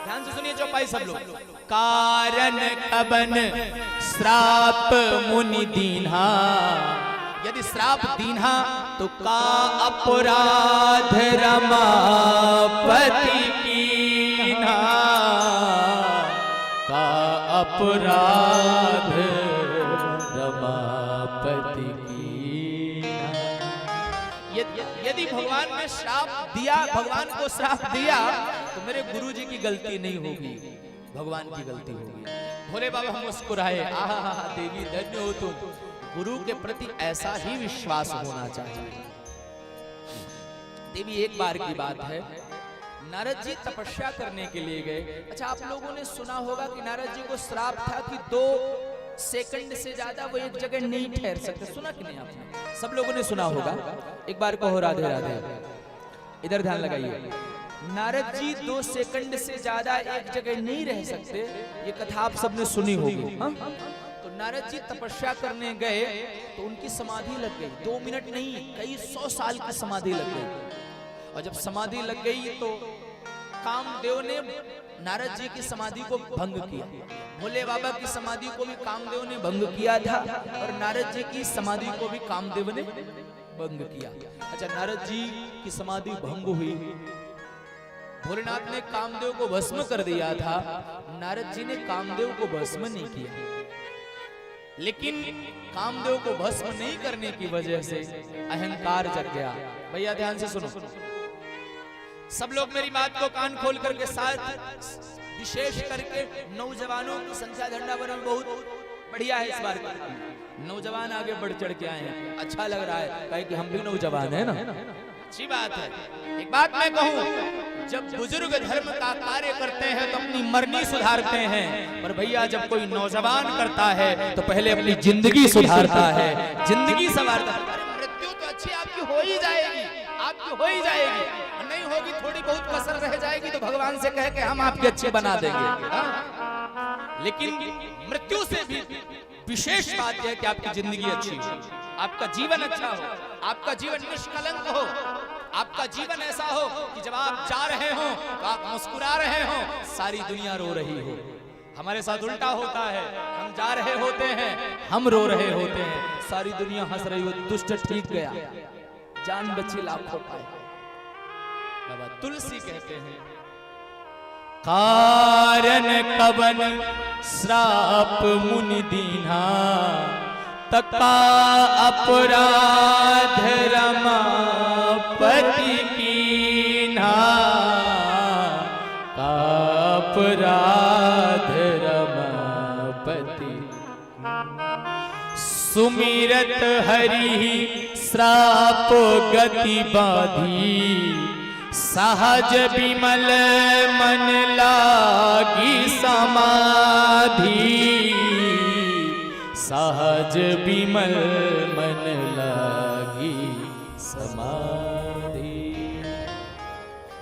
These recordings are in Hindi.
ध्यान से सुनिए चौपाई सब लोग। कारण कबन श्राप मुनि दीन्हा, यदि श्राप दीन्हा तो का अपराध रमापति कीन्हा, का अपराध रमापति कीन्हा। यदि भगवान ने श्राप दिया, भगवान को श्राप दिया तो मेरे गुरु जी की गलती नहीं होगी, भगवान की गलती होगी। भोले बाबा मुस्कुराए, आहा देवी धन्य हो तुम, गुरु के प्रति ऐसा ही विश्वास होना चाहिए। देवी एक बार की बात है, नारद जी तपस्या करने के लिए गए। अच्छा, आप लोगों ने सुना होगा कि नारद जी को श्राप था कि 2 सेकंड से ज्यादा वो एक जगह नहीं ठहर सकते। सुना कि नहीं आपने? सब लोगों ने सुना होगा। एक बार कहो राधे राधे। इधर ध्यान लगाइए। नारद जी 2 सेकंड से ज्यादा एक जगह नहीं रह सकते, ये कथा आप सबने सुनी होगी। तो नारद जी तपस्या करने गए तो उनकी समाधि लग गई। 2 मिनट नहीं, कई 100 साल की समाधि लग गई। और जब समाधि लग गई तो कामदेव ने नारद जी की समाधि को भंग किया। भोले बाबा की समाधि को भी कामदेव ने भंग किया था और नारद जी की समाधि को भी कामदेव ने भंग किया। अच्छा, नारद जी की समाधि भंग हुई, भोलेनाथ ने कामदेव को भस्म कर दिया था, नारद जी ने कामदेव को भस्म नहीं किया। लेकिन कामदेव को भस्म नहीं करने की वजह से अहंकार जग गया। भैया ध्यान से सुनो, सब लोग मेरी बात को कान खोल करके साथ, विशेष करके नौजवानों की संख्या झंडावरण बहुत बढ़िया है इस बार। नौजवान आगे बढ़ चढ़ के आए हैं, अच्छा लग रहा है, कहे कि हम भी नौजवान है ना, अच्छी बात है। एक बात मैं कहूं, जब बुजुर्ग धर्म का कार्य करते हैं तो अपनी मरनी सुधारते हैं, पर भैया जब कोई नौजवान करता है तो पहले अपनी जिंदगी सुधारता है, जिंदगी संवारता है। मृत्यु तो अच्छी आपकी हो ही जाएगी, आपकी हो ही जाएगी, नहीं होगी थोड़ी बहुत कसर रह जाएगी तो भगवान से कह के हम आपकी अच्छी बना देंगे। लेकिन मृत्यु से भी विशेष बात यह है कि आपकी जिंदगी अच्छी हो, आपका जीवन अच्छा हो, आपका जीवन निष्कलंक हो, आपका जीवन ऐसा हो कि जब आप जा रहे हो तो आप मुस्कुरा रहे हो, सारी दुनिया रो रही हो। हमारे साथ उल्टा होता है, हम जा रहे होते हैं, हम रो रहे होते हैं, सारी दुनिया हंस रही हो। दुष्ट ठीक गया, जान बची लाखों पाए। बाबा तुलसी कहते हैं, कारण कबन श्राप मुनि दीन्हा, तका अपराध रमापति कीन्हा, का अपराध रमापति। सुमिरत हरि श्राप गति बाधी, सहज विमल मन लागी समाधि, सहज विमल मन लागी समाधि।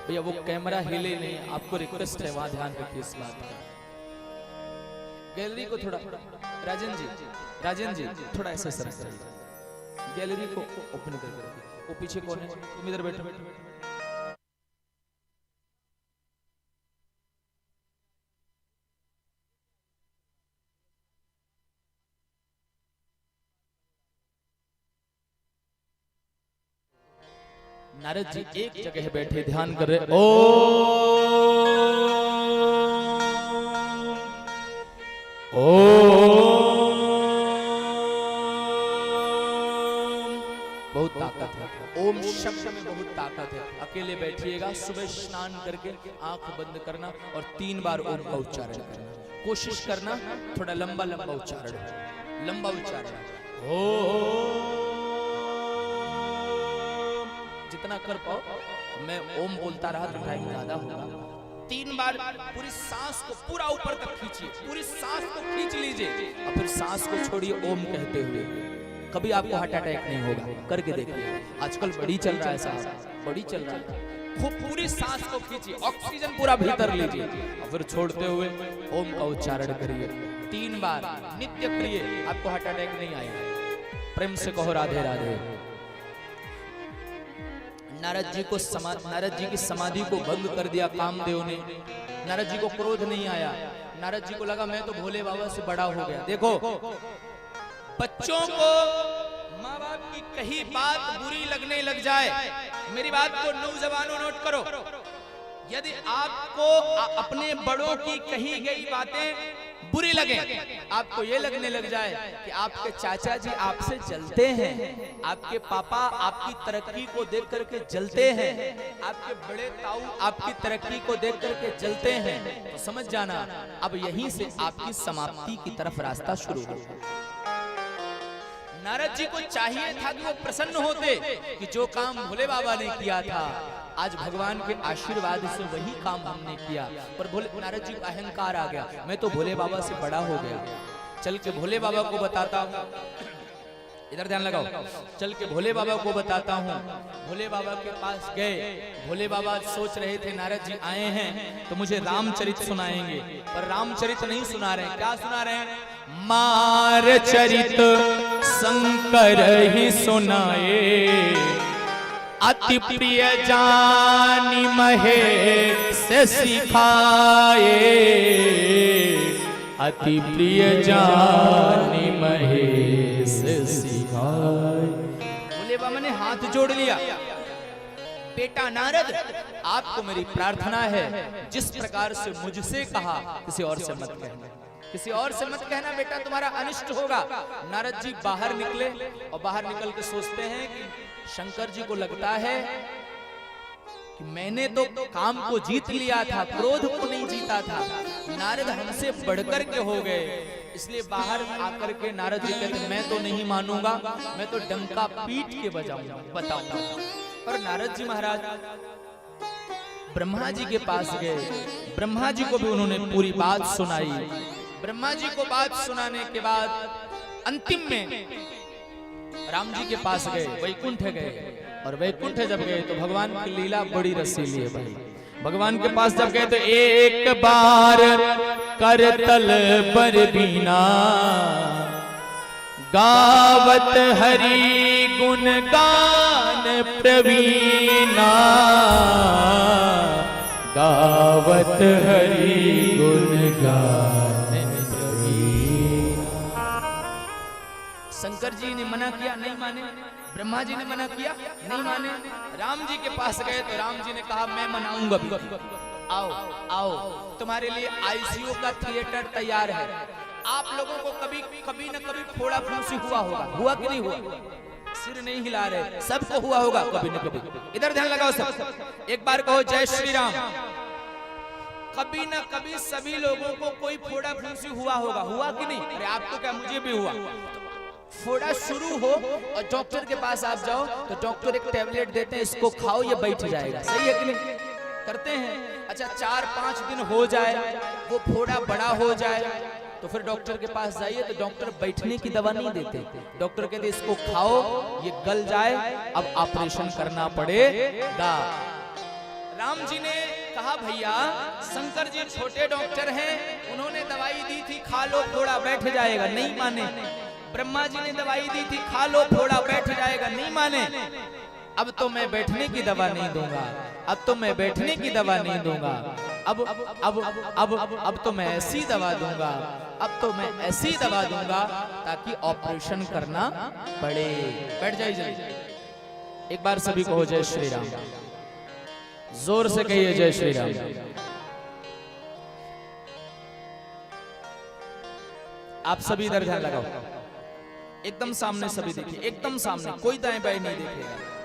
भैया वो कैमरा हिले नहीं, आपको रिक्वेस्ट है वहां ध्यान रखिए इस बात का। गैलरी को थोड़ा, राजन जी थोड़ा ऐसे सरक जाइए, गैलरी को ओपन करके रखिए। वो पीछे कौन है? तुम इधर बैठो। नारद जी एक जगह बैठे ध्यान कर रहे। ओ बहुत ताकत है, ओम शब्द में बहुत ताकत है। अकेले बैठिएगा, सुबह स्नान करके आंख बंद करना और 3 बार ओम का उच्चारण करना। कोशिश करना थोड़ा लंबा लंबा उच्चारण, लंबा उच्चारण। ओ जितना कर पाओ, मैं ओम बोलता रहा तो टाइम ज्यादा होगा। 3 बार पूरी सांस को पूरा ऊपर तक खींचिए, पूरी सांस को खींच लीजिए और फिर सांस को छोड़िए ओम कहते हुए। कभी आपको हार्ट अटैक नहीं होगा, करके देखिए। आजकल बड़ी चल रहा है साहब, बड़ी चल रहा है। खूब पूरी सांस को खींचिए, ऑक्सीजन पूरा भीतर लीजिए और फिर छोड़ते हुए ओम का उच्चारण करिए 3 बार। नित्य करिए, आपको हार्ट अटैक नहीं आएगा। प्रेम से कहो राधे राधे। नारद जी की समाधि को भंग कर दिया कामदेव ने। नारद जी को क्रोध नहीं आया। नारद जी को लगा मैं तो भोले बाबा से बड़ा हो गया। देखो, बच्चों को माँ बाप की कही बात बुरी लगने लग जाए, मेरी बात को नौजवानों नोट करो, यदि आपको अपने बड़ों की कही गई बातें बुरी लगे, आपको ये लगने लग जाए कि आपके चाचा जी आपसे जलते हैं, आपके पापा आपकी तरक्की को देख करके जलते हैं, आपके बड़े ताऊ आपकी तरक्की को देख करके जलते हैं, तो समझ जाना अब यहीं से आपकी समाप्ति की तरफ रास्ता शुरू होगा। नारद जी को चाहिए था कि वो प्रसन्न होते कि जो काम भोले बाबा ने किया था आज भगवान के आशीर्वाद से वही काम हमने किया, पर भोले नारद जी को अहंकार आ गया, मैं तो भोले बाबा से बड़ा हो गया, चल के भोले बाबा को बताता हूँ। इधर ध्यान लगाओ, चल के भोले बाबा को बताता हूँ। भोले बाबा के पास गए। भोले बाबा सोच रहे थे नारद जी आए हैं तो मुझे रामचरित सुनाएंगे, पर रामचरित नहीं सुना रहे। क्या सुना रहे हैं? मार चरित शंकर ही सुनाए, अति प्रिय जानी महे से सिखाए, अति प्रिय जानी महे से सिखाए। भोले बाबा ने हाथ जोड़ लिया, बेटा नारद आपको मेरी प्रार्थना है, जिस प्रकार से मुझसे कहा किसी और से मत कहना, किसी और से मत कहना बेटा, तुम्हारा अनिष्ट होगा। नारद जी बाहर निकले और बाहर निकल के सोचते हैं कि शंकर जी को लगता है कि मैंने तो काम को जीत लिया था, क्रोध को नहीं जीता था, नारद हमसे बढ़कर के हो गए। इसलिए बाहर आकर के नारद जी कहते मैं तो नहीं मानूंगा, मैं तो डंका पीट के बजाऊंगा, बताऊंगा। और नारद जी महाराज ब्रह्मा जी के पास गए। ब्रह्मा जी को भी उन्होंने पूरी बात सुनाई। ब्रह्मा जी को बात सुनाने के बाद अंतिम में राम जी के पास गए, वैकुंठ गए। और वैकुंठ जब गए तो भगवान की लीला बड़ी रसीली है भाई। भगवान के पास जब गए तो एक बार करतल पर बीना, गावत हरि गुण गान प्रवीणा, गावत हरि गुण गान। शंकर जी ने मना किया, नहीं माने। ब्रह्मा जी ने मना किया, नहीं माने। राम जी के पास गए तो राम जी ने कहा मैं मनाऊंगा भी। आओ आओ, तुम्हारे लिए आईसीयू का थिएटर तैयार है। आप लोगों को कभी न कभी फोड़ा फूंसी हुआ होगा, हुआ कि नहीं हुआ? सिर नहीं हिला रहे, सबको हुआ होगा कभी न कभी। इधर ध्यान लगाओ सब, एक बार कहो जय श्री राम। कभी न कभी सभी लोगों को कोई फोड़ा फूंसी हुआ होगा, हुआ कि नहीं? अरे आपको क्या, मुझे भी हुआ। फोड़ा शुरू हो और डॉक्टर के पास आप जाओ तो डॉक्टर एक टैबलेट देते हैं, इसको खाओ ये बैठ जाएगा, सही है कि नहीं? करते हैं। अच्छा 4-5 दिन हो जाए, वो फोड़ा बड़ा हो जाए तो फिर डॉक्टर के पास जाइए तो डॉक्टर बैठने की दवा नहीं देते, डॉक्टर कहते इसको खाओ ये गल जाए, अब ऑपरेशन करना पड़ेगा। राम जी ने कहा भैया शंकर जी छोटे डॉक्टर हैं, उन्होंने दवाई दी थी खा लो फोड़ा बैठ जाएगा, नहीं माने। ब्रह्मा जी ने दवाई दी थी खा लो फोड़ा बैठ जाएगा, नहीं माने। अब तो मैं बैठने की दवा नहीं दूंगा, अब तो मैं बैठने की दवा नहीं दूंगा, अब तो मैं ऐसी दवा दूंगा, अब तो मैं ऐसी दवा दूंगा ताकि ऑपरेशन करना पड़े। बैठ जाइए। एक बार सभी को हो जय श्री राम, जोर से कहिए जय श्री राम। आप सभी इधर ध्यान लगाओ, एकदम सामने सभी देखिए, एकदम सामने, कोई दाएं बाएं नहीं देखेगा।